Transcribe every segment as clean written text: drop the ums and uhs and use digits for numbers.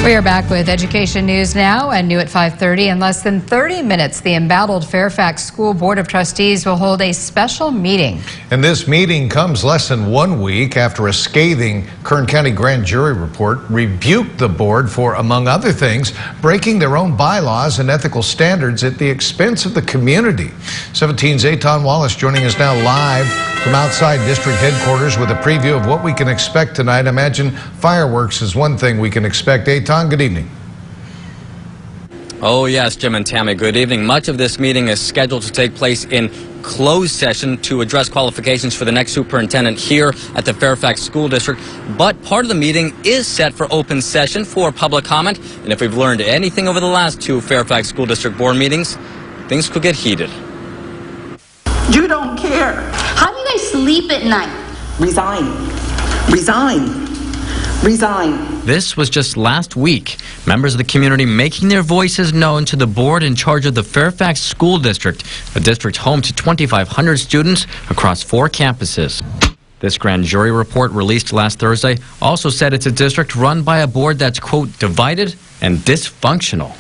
We are back with Education News Now and new at 5:30. In less than 30 minutes, the embattled Fairfax School Board of Trustees will hold a special meeting. And this meeting comes less than 1 week after a scathing Kern County grand jury report rebuked the board for, among other things, breaking their own bylaws and ethical standards at the expense of the community. 17's Eitan Wallace joining us now live from outside district headquarters with a preview of what we can expect tonight. Imagine fireworks is one thing we can expect. Eitan, good evening. Oh yes, Jim and Tammy, good evening. Much of this meeting is scheduled to take place in closed session to address qualifications for the next superintendent here at the Fairfax School District. But part of the meeting is set for open session for public comment. And if we've learned anything over the last two Fairfax School District board meetings, things could get heated. You don't care. How do you guys sleep at night? Resign. Resign. Resign. This was just last week. Members of the community making their voices known to the board in charge of the Fairfax School District, a district home to 2,500 students across 4 campuses. This grand jury report released last Thursday also said it's a district run by a board that's, quote, divided and dysfunctional.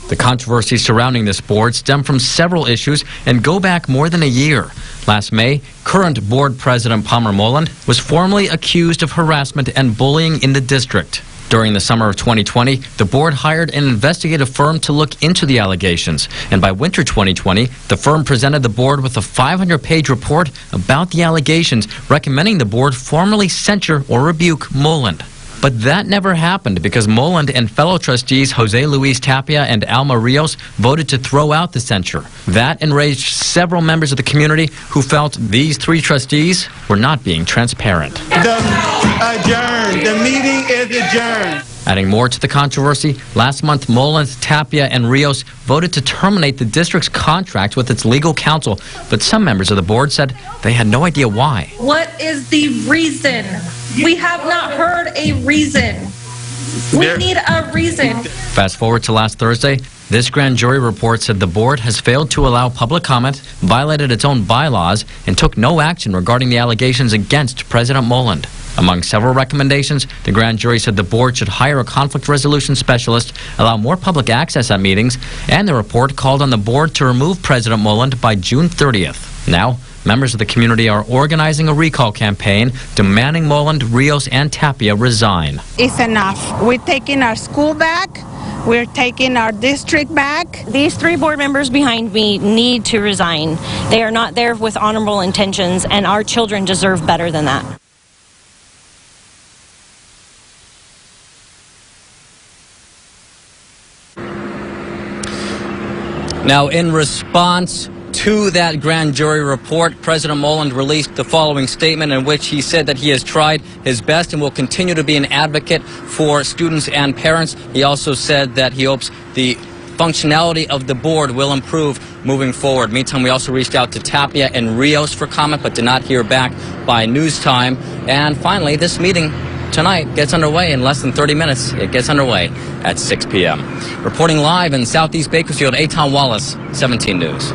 The controversies surrounding this board stem from several issues and go back more than a year. Last May, current board president Palmer Moland was formally accused of harassment and bullying in the district. During the summer of 2020, the board hired an investigative firm to look into the allegations. And by winter 2020, the firm presented the board with a 500-page report about the allegations, recommending the board formally censure or rebuke Moland. But that never happened because Moland and fellow trustees Jose Luis Tapia and Alma Rios voted to throw out the censure. That enraged several members of the community who felt these 3 trustees were not being transparent. The meeting is adjourned. Adding more to the controversy, last month Moland, Tapia, and Rios voted to terminate the district's contract with its legal counsel, but some members of the board said they had no idea why. What is the reason? We have not heard a reason. We need a reason. Fast forward to last Thursday, this grand jury report said the board has failed to allow public comment, violated its own bylaws, and took no action regarding the allegations against President Moland. Among several recommendations, the grand jury said the board should hire a conflict resolution specialist, allow more public access at meetings, and the report called on the board to remove President Moland by June 30th. Now, members of the community are organizing a recall campaign demanding Moland, Rios, and Tapia resign. It's enough. We're taking our school back. We're taking our district back. These 3 board members behind me need to resign. They are not there with honorable intentions, and our children deserve better than that. Now, in response to that grand jury report, President Moland released the following statement in which he said that he has tried his best and will continue to be an advocate for students and parents. He also said that he hopes the functionality of the board will improve moving forward. Meantime, we also reached out to Tapia and Rios for comment, but did not hear back by news time. And finally, this meeting tonight gets underway in less than 30 minutes. It gets underway at 6 p.m. Reporting live in Southeast Bakersfield, Eitan Wallace, 17 News.